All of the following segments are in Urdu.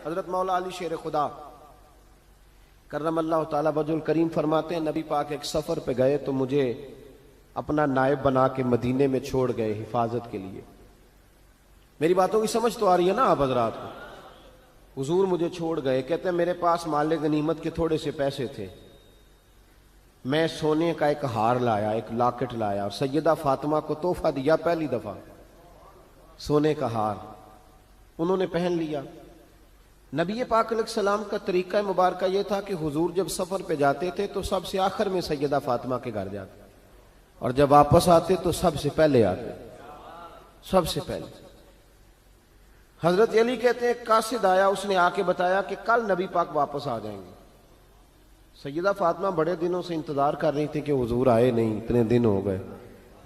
حضرت مولا علی شیر خدا کرم اللہ تعالی وجہ الکریم فرماتے ہیں نبی پاک ایک سفر پہ گئے تو مجھے اپنا نائب بنا کے مدینے میں چھوڑ گئے حفاظت کے لیے. میری باتوں کی سمجھ تو آ رہی ہے نا آپ حضرات کو؟ حضور مجھے چھوڑ گئے. کہتے ہیں میرے پاس مال غنیمت کے تھوڑے سے پیسے تھے, میں سونے کا ایک ہار لایا, ایک لاکٹ لایا اور سیدہ فاطمہ کو تحفہ دیا. پہلی دفعہ سونے کا ہار انہوں نے پہن لیا. نبی پاک علیہ السلام کا طریقہ مبارکہ یہ تھا کہ حضور جب سفر پہ جاتے تھے تو سب سے آخر میں سیدہ فاطمہ کے گھر جاتے, اور جب واپس آتے تو سب سے پہلے آتے, سب سے پہلے. حضرت علی کہتے ہیں قاصد آیا, اس نے آ کے بتایا کہ کل نبی پاک واپس آ جائیں گے. سیدہ فاطمہ بڑے دنوں سے انتظار کر رہی تھی کہ حضور آئے نہیں, اتنے دن ہو گئے.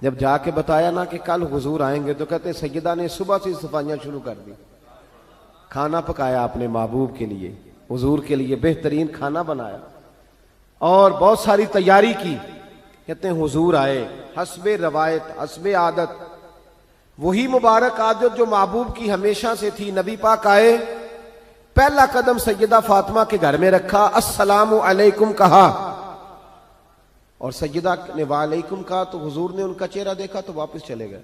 جب جا کے بتایا نا کہ کل حضور آئیں گے تو کہتے ہیں سیدہ نے صبح سے صفائیاں شروع کر دی. کھانا پکایا اپنے محبوب کے لیے, حضور کے لیے بہترین کھانا بنایا اور بہت ساری تیاری کی. کہتے ہیں حضور آئے حسب روایت, حسب عادت, وہی مبارک عادت جو محبوب کی ہمیشہ سے تھی. نبی پاک آئے, پہلا قدم سیدہ فاطمہ کے گھر میں رکھا, السلام علیکم کہا, اور سیدہ نے وعلیکم کہا تو حضور نے ان کا چہرہ دیکھا تو واپس چلے گئے.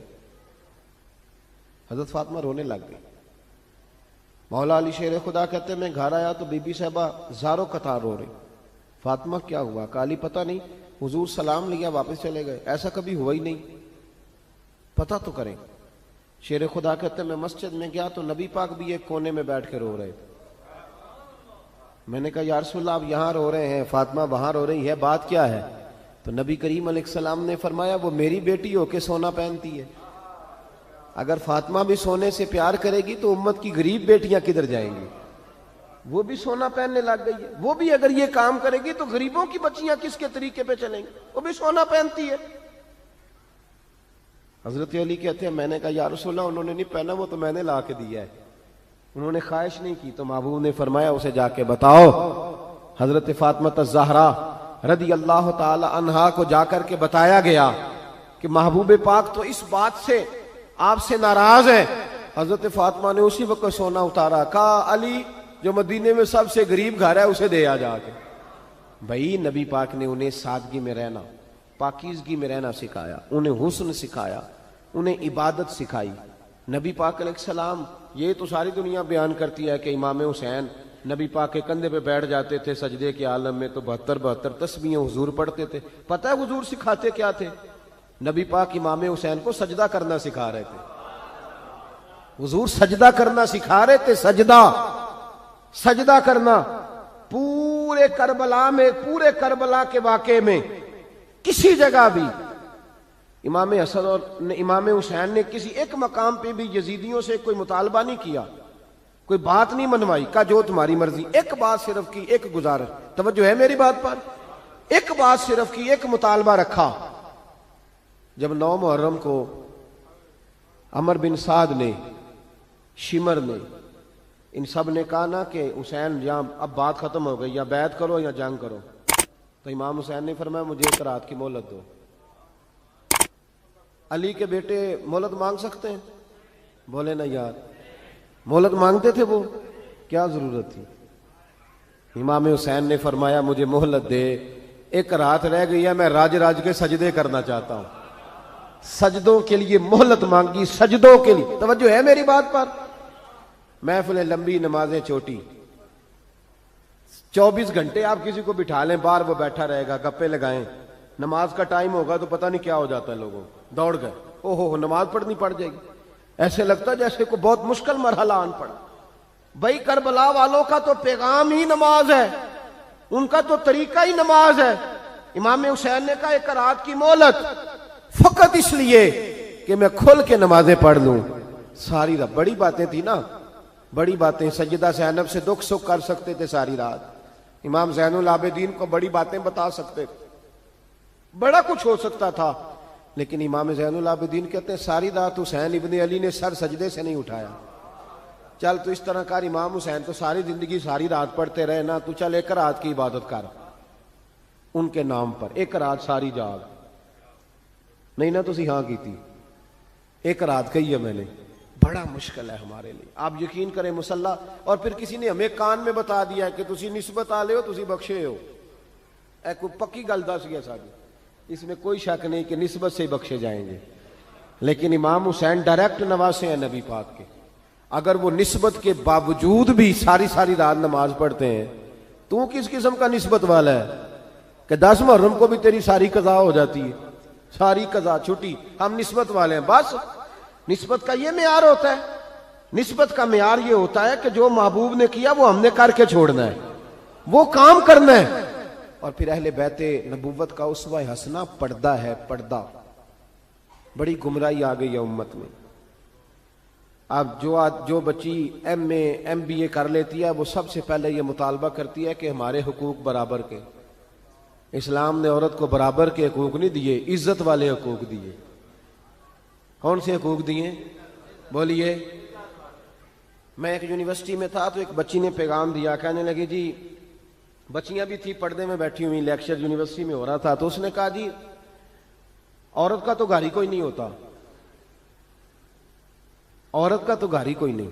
حضرت فاطمہ رونے لگ گئی. مولا علی شیر خدا کہتے ہیں میں گھر آیا تو بی بی صاحبہ زاروں قطار رو رہی. فاطمہ کیا ہوا؟ کالی پتہ نہیں, حضور سلام لیا واپس چلے گئے, ایسا کبھی ہوا ہی نہیں, پتہ تو کریں. شیر خدا کہتے ہیں میں مسجد میں گیا تو نبی پاک بھی ایک کونے میں بیٹھ کے رو رہے تھے. میں نے کہا یا رسول اللہ آپ یہاں رو رہے ہیں, فاطمہ وہاں رو رہی ہے, بات کیا ہے؟ تو نبی کریم علیہ السلام نے فرمایا وہ میری بیٹی ہو کے سونا پہنتی ہے, اگر فاطمہ بھی سونے سے پیار کرے گی تو امت کی غریب بیٹیاں کدھر جائیں گی؟ وہ بھی سونا پہننے لگ گئی ہے, وہ بھی اگر یہ کام کرے گی تو غریبوں کی بچیاں کس کے طریقے پہ چلیں گی؟ وہ بھی سونا پہنتی ہے. حضرت علی کہتے ہیں میں نے کہا یا رسول اللہ انہوں نے نہیں پہنا, وہ تو میں نے لا کے دیا ہے, انہوں نے خواہش نہیں کی. تو محبوب نے فرمایا اسے جا کے بتاؤ. حضرت فاطمہ الزہرا رضی اللہ تعالی عنہا کو جا کر کے بتایا گیا کہ محبوب پاک تو اس بات سے آپ سے ناراض ہیں. حضرت فاطمہ نے اسی وقت سونا اتارا, کہا علی جو مدینے میں سب سے غریب گھر ہے اسے دے آ جا کے. بھائی نبی پاک نے انہیں سادگی میں رہنا, پاکیزگی میں رہنا سکھایا, انہیں حسن سکھایا, انہیں عبادت سکھائی. نبی پاک علیہ السلام, یہ تو ساری دنیا بیان کرتی ہے کہ امام حسین نبی پاک کے کندھے پہ بیٹھ جاتے تھے سجدے کے عالم میں تو 72 تسبیحیں حضور پڑھتے تھے. پتہ ہے حضور سکھاتے کیا تھے؟ نبی پاک امام حسین کو سجدہ کرنا سکھا رہے تھے. حضور سجدہ کرنا سکھا رہے تھے, سجدہ کرنا. پورے کربلا میں, پورے کربلا کے واقعے میں کسی جگہ بھی امام حسن اور امام حسین نے کسی ایک مقام پہ بھی یزیدیوں سے کوئی مطالبہ نہیں کیا, کوئی بات نہیں منوائی, کہا جو تمہاری مرضی. ایک بات صرف کی, ایک گزارش, توجہ ہے میری بات پر, ایک بات صرف کی, ایک مطالبہ رکھا. جب 9 محرم کو عمر بن سعد نے, شمر نے, ان سب نے کہا نا کہ حسین یا اب بات ختم ہو گئی, یا بیعت کرو یا جنگ کرو, تو امام حسین نے فرمایا مجھے ایک رات کی مہلت دو. علی کے بیٹے مہلت مانگ سکتے ہیں؟ بولے نا یار, مہلت مانگتے تھے وہ, کیا ضرورت تھی؟ امام حسین نے فرمایا مجھے مہلت دے, ایک رات رہ گئی ہے, میں راج کے سجدے کرنا چاہتا ہوں. سجدوں کے لیے مہلت مانگی, سجدوں کے لیے. توجہ ہے میری بات پر؟ محفلیں لمبی, نمازیں چھوٹی. 24 گھنٹے آپ کسی کو بٹھا لیں باہر, وہ بیٹھا رہے گا, گپے لگائیں. نماز کا ٹائم ہوگا تو پتہ نہیں کیا ہو جاتا ہے, لوگوں دوڑ گئے, او ہو نماز پڑھنی پڑ جائے گی. ایسے لگتا ہے جیسے کوئی بہت مشکل مرحلہ آن پڑا. بھائی کربلا والوں کا تو پیغام ہی نماز ہے, ان کا تو طریقہ ہی نماز ہے. امام حسین نے کہا ایک رات کی مہلت, فقط اس لیے کہ میں کھل کے نمازیں پڑھ لوں. ساری رات بڑی باتیں تھی نا, بڑی باتیں. سیدہ زینب سے دکھ سکھ کر سکتے تھے ساری رات, امام زین العابدین کو بڑی باتیں بتا سکتے تھے, بڑا کچھ ہو سکتا تھا. لیکن امام زین العابدین کہتے ہیں ساری رات حسین ابن علی نے سر سجدے سے نہیں اٹھایا. چل تو اس طرح کر, امام حسین تو ساری زندگی ساری رات پڑھتے رہے نا, تو چل ایک رات کی عبادت کر ان کے نام پر, ایک رات ساری جاگ. نہیں نا تسی ہاں کی تھی, ایک رات کہی ہے میں نے, بڑا مشکل ہے ہمارے لیے. آپ یقین کریں مسلح, اور پھر کسی نے ہمیں کان میں بتا دیا ہے کہ تسی نسبت والے ہو, تسی بخشے ہو. اے کوئی پکی گل دس گیا ساری, اس میں کوئی شک نہیں کہ نسبت سے ہی بخشے جائیں گے. لیکن امام حسین ڈائریکٹ نواسے ہیں نبی پاک کے. اگر وہ نسبت کے باوجود بھی ساری ساری رات نماز پڑھتے ہیں, تو کس قسم کا نسبت والا ہے کہ 10 محرم کو بھی تیری ساری قضا ہو جاتی ہے, ساری قضا چھٹی, ہم نسبت والے ہیں. بس نسبت کا یہ معیار ہوتا ہے. نسبت کا معیار یہ ہوتا ہے کہ جو محبوب نے کیا وہ ہم نے کر کے چھوڑنا ہے, وہ کام کرنا ہے. اور پھر اہل بیت نبوت کا اسوہ حسنہ پردہ ہے, پردہ. بڑی گمراہی آ گئی ہے امت میں. اب جو بچی MA MBA کر لیتی ہے, وہ سب سے پہلے یہ مطالبہ کرتی ہے کہ ہمارے حقوق برابر کے. اسلام نے عورت کو برابر کے حقوق نہیں دیے, عزت والے حقوق دیے. کون سے حقوق دیے بولیے؟ میں ایک یونیورسٹی میں تھا تو ایک بچی نے پیغام دیا, کہنے لگی جی, بچیاں بھی تھی پردے میں بیٹھی ہوئی, لیکچر یونیورسٹی میں ہو رہا تھا, تو اس نے کہا جی عورت کا تو گھر ہی کوئی نہیں ہوتا, عورت کا تو گھر ہی کوئی نہیں,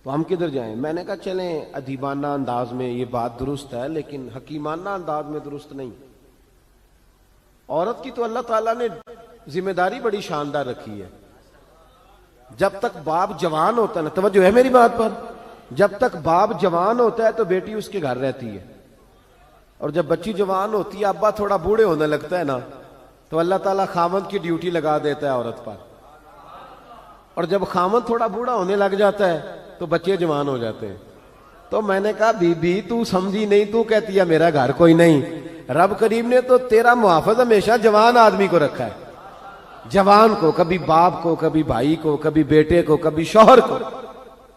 تو ہم کدھر جائیں؟ میں نے کہا چلیں ادیبانہ انداز میں یہ بات درست ہے, لیکن حکیمانہ انداز میں درست نہیں. عورت کی تو اللہ تعالیٰ نے ذمہ داری بڑی شاندار رکھی ہے. جب تک باپ جوان ہوتا ہے نا, توجہ ہے میری بات پر, جب تک باپ جوان ہوتا ہے تو بیٹی اس کے گھر رہتی ہے, اور جب بچی جوان ہوتی ہے, ابا تھوڑا بوڑھے ہونے لگتا ہے نا, تو اللہ تعالیٰ خامند کی ڈیوٹی لگا دیتا ہے عورت پر. اور جب خامند تھوڑا بوڑھا ہونے لگ جاتا ہے تو بچے جوان ہو جاتے ہیں. تو میں نے کہا بی بی تو سمجھی نہیں, تو کہتی ہے میرا گھر کوئی نہیں. رب کریم نے تو تیرا محافظ ہمیشہ جوان آدمی کو رکھا ہے, جوان کو, کبھی باپ کو, کبھی بھائی کو, کبھی بیٹے کو, کبھی شوہر کو.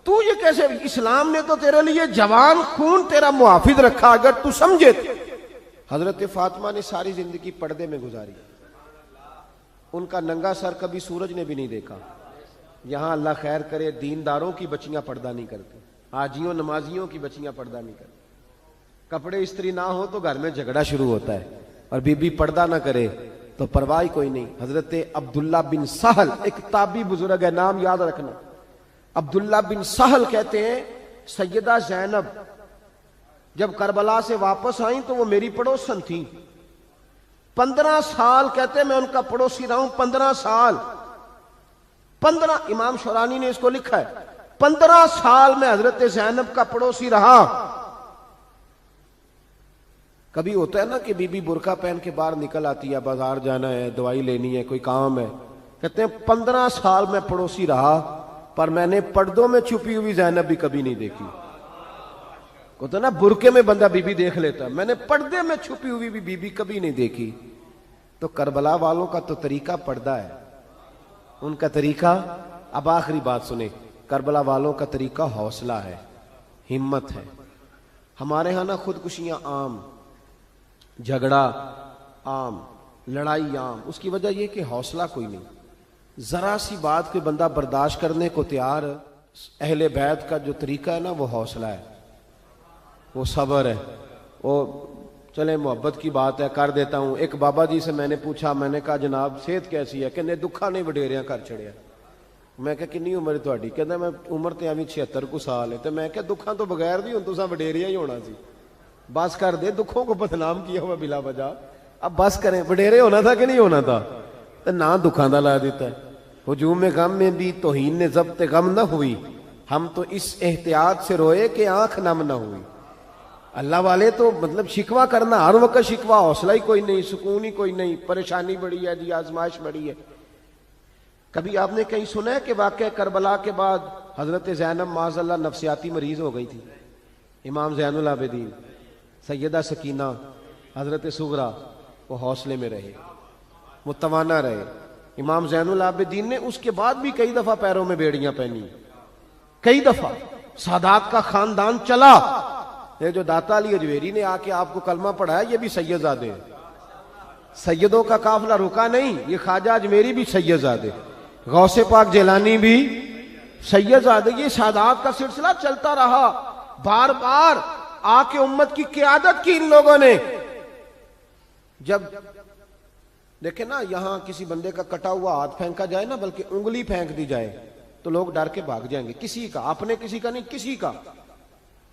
تو یہ کیسے؟ اسلام نے تو تیرے لیے جوان خون تیرا محافظ رکھا, اگر تو سمجھے. حضرت فاطمہ نے ساری زندگی پردے میں گزاری, ان کا ننگا سر کبھی سورج نے بھی نہیں دیکھا. یہاں اللہ خیر کرے دینداروں کی بچیاں پردہ نہیں کرتی, حاجیوں نمازیوں کی بچیاں پردہ نہیں کرتی. کپڑے استری نہ ہو تو گھر میں جھگڑا شروع ہوتا ہے, اور بی بی پردہ نہ کرے تو پرواہ کوئی نہیں. حضرت عبداللہ بن سہل ایک تابعی بزرگ ہے, نام یاد رکھنا. عبداللہ بن سہل کہتے ہیں سیدہ زینب جب کربلا سے واپس آئیں تو وہ میری پڑوسن تھیں. 15 سال کہتے میں ان کا پڑوسی رہا ہوں, 15 سال. 15, امام شورانی نے اس کو لکھا ہے, 15 سال میں حضرت زینب کا پڑوسی رہا. کبھی ہوتا ہے نا کہ بی بی برقع پہن کے باہر نکل آتی ہے, بازار جانا ہے, دوائی لینی ہے, کوئی کام ہے. کہتے ہیں 15 سال میں پڑوسی رہا, پر میں نے پردوں میں چھپی ہوئی زینب بھی کبھی نہیں دیکھی. ہوتا نا برقعے میں بندہ بی بی دیکھ لیتا, میں نے پردے میں چھپی ہوئی بھی بی بی کبھی نہیں دیکھی. تو کربلا والوں کا تو طریقہ پردہ ہے, ان کا طریقہ. اب آخری بات سنیں, کربلا والوں کا طریقہ حوصلہ ہے, ہمت ہے. ہمارے ہاں نا خودکشیاں عام, جھگڑا عام, لڑائی عام. اس کی وجہ یہ کہ حوصلہ کوئی نہیں. ذرا سی بات کو بندہ برداشت کرنے کو تیار. اہل بیت کا جو طریقہ ہے نا وہ حوصلہ ہے, وہ صبر ہے. وہ چلے محبت کی بات ہے کر دیتا ہوں. ایک بابا جی سے میں نے پوچھا, میں نے کہا جناب صحت کیسی ہے؟ کہ دکھا نہیں وڈیریاں کر چھڑیا. میں کہا کنی عمر تھوڑی؟ کہتا میں عمر تے ایویں 76 کو سال ہے. تو میں کہا دکھاں تو بغیر بھی ہوں تساں وڈیریا ہی ہونا سی, بس کر دے, دکھوں کو بدنام کیا ہوا بلا وجہ. اب بس کریں, وڈیرے ہونا تھا کہ نہیں ہونا تھا؟ تو نہ دکھاں دا لا دیتا ہے. ہجوم غم میں بھی توہین نے ضبط غم نہ ہوئی, ہم تو اس احتیاط سے روئے کہ آنکھ نم نہ ہوئی. اللہ والے تو مطلب شکوہ کرنا ہر وقت شکوہ, حوصلہ ہی کوئی نہیں, سکون ہی کوئی نہیں, پریشانی بڑی ہے جی, آزمائش بڑی ہے. کبھی آپ نے کہیں سنا ہے کہ واقعہ کربلا کے بعد حضرت زینب معاذ اللہ نفسیاتی مریض ہو گئی تھی؟ امام زین العابدین, سیدہ سکینہ, حضرت صغرا, وہ حوصلے میں رہے, متوانا رہے. امام زین العابدین نے اس کے بعد بھی کئی دفعہ پیروں میں بیڑیاں پہنی, کئی دفعہ. سادات کا خاندان چلا. یہ جو داتا علی اجویری نے آ کے آپ کو کلمہ پڑھایا, یہ بھی سید زادے ہیں. سیدوں کا قافلہ رکا نہیں, یہ خواجہ اجمیری بھی سید زادے, غوث پاک جیلانی بھی سید زادے. یہ سادات کا سلسلہ چلتا رہا. بار بار آ کے امت کی قیادت کی ان لوگوں نے. جب دیکھیں نا یہاں کسی بندے کا کٹا ہوا ہاتھ پھینکا جائے نا, بلکہ انگلی پھینک دی جائے, تو لوگ ڈر کے بھاگ جائیں گے، کسی کا، اپنے کسی کا نہیں، کسی کا،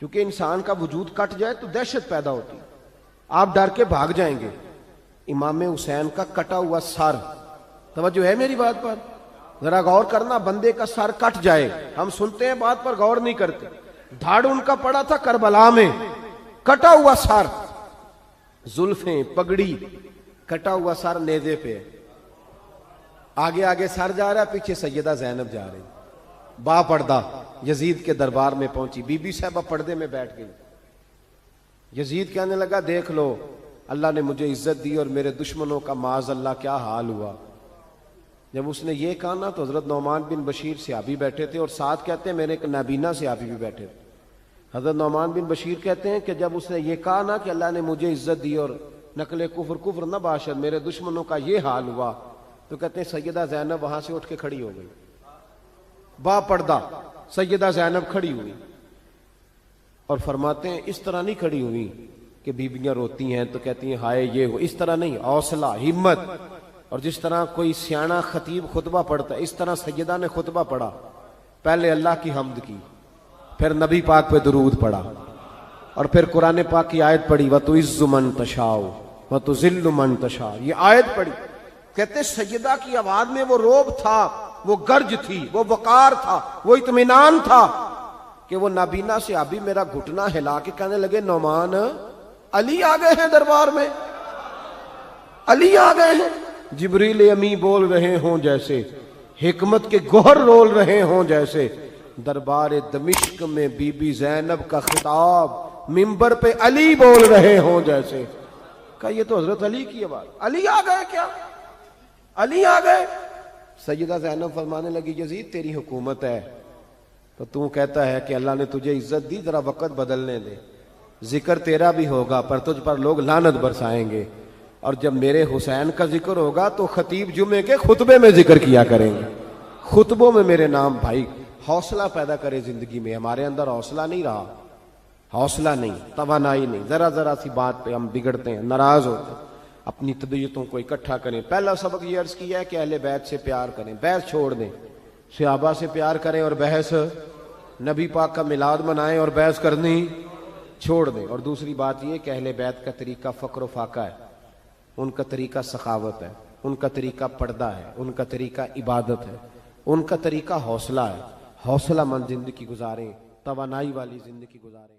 کیونکہ انسان کا وجود کٹ جائے تو دہشت پیدا ہوتی، آپ ڈر کے بھاگ جائیں گے۔ امام حسین کا کٹا ہوا سر، توجہ ہے میری بات پر؟ ذرا غور کرنا، بندے کا سر کٹ جائے، ہم سنتے ہیں بات پر غور نہیں کرتے۔ دھاڑ ان کا پڑا تھا کربلا میں، کٹا ہوا سر، زلفیں، پگڑی، کٹا ہوا سر نیزے پہ، آگے آگے سر جا رہا ہے، پیچھے سیدہ زینب جا رہی، با پردہ یزید کے دربار میں پہنچی، بی بی صاحبہ پردے میں بیٹھ گئی۔ یزید کہنے لگا دیکھ لو اللہ نے مجھے عزت دی اور میرے دشمنوں کا معاذ اللہ کیا حال ہوا۔ جب اس نے یہ کہا نا تو حضرت نعمان بن بشیر صحابی بیٹھے تھے، اور ساتھ کہتے ہیں میرے ایک نابینا صحابی بھی بیٹھے تھے۔ حضرت نعمان بن بشیر کہتے ہیں کہ جب اس نے یہ کہا نا کہ اللہ نے مجھے عزت دی اور نقل کفر کفر نہ باشد، میرے دشمنوں کا یہ حال ہوا، تو کہتے ہیں سیدہ زینب وہاں سے اٹھ کے کھڑی ہو گئی، با پردہ سیدہ زینب کھڑی ہوئی، اور فرماتے ہیں اس طرح نہیں کھڑی ہوئی کہ بیویاں روتی ہیں تو کہتی ہیں ہائے یہ ہو، اس طرح نہیں، حوصلہ، ہمت، اور جس طرح کوئی سیاںا خطیب خطبہ پڑھتا ہے اس طرح سیدہ نے خطبہ پڑھا، پہلے اللہ کی حمد کی، پھر نبی پاک پہ درود پڑھا، اور پھر قرآن پاک کی آیت پڑھی وَتُعِزُّ مَن تَشَاءُ وَتُذِلُّ مَن تَشَاءُ، یہ آیت پڑھی۔ کہتے سیدہ کی آواز میں وہ روب تھا، وہ گرج تھی، وہ وقار تھا، وہ اطمینان تھا کہ وہ نابینا صحابی میرا گھٹنا ہلا کے کہنے لگے نعمان علی آ گئے ہیں دربار میں، علی آ گئے ہیں، جبریل امی بول رہے ہوں جیسے، حکمت کے گوہر رول رہے ہوں جیسے، دربار دمشق میں بی بی زینب کا خطاب منبر پہ علی بول رہے ہوں جیسے۔ کہا یہ تو حضرت علی کی آواز، علی آ گئے کیا، علی آ گئے؟ سیدہ زینب فرمانے لگی یزید تیری حکومت ہے تو تو کہتا ہے کہ اللہ نے تجھے عزت دی، ذرا وقت بدلنے دے، ذکر تیرا بھی ہوگا پر تجھ پر لوگ لعنت برسائیں گے، اور جب میرے حسین کا ذکر ہوگا تو خطیب جمعے کے خطبے میں ذکر کیا کریں گے، خطبوں میں میرے نام۔ بھائی حوصلہ پیدا کرے زندگی میں، ہمارے اندر حوصلہ نہیں رہا، حوصلہ نہیں، توانائی نہیں، ذرا ذرا سی بات پہ ہم بگڑتے ہیں، ناراض ہوتے ہیں، اپنی طبیعتوں کو اکٹھا کریں۔ پہلا سبق یہ عرض کیا ہے کہ اہل بیت سے پیار کریں، بحث چھوڑ دیں، صحابہ سے پیار کریں اور بحث، نبی پاک کا میلاد منائیں اور بحث کرنی چھوڑ دیں۔ اور دوسری بات یہ کہ اہل بیت کا طریقہ فقر و فاقہ ہے، ان کا طریقہ سخاوت ہے، ان کا طریقہ پردہ ہے، ان کا طریقہ عبادت ہے، ان کا طریقہ حوصلہ ہے۔ حوصلہ مند زندگی گزاریں، توانائی والی زندگی گزاریں۔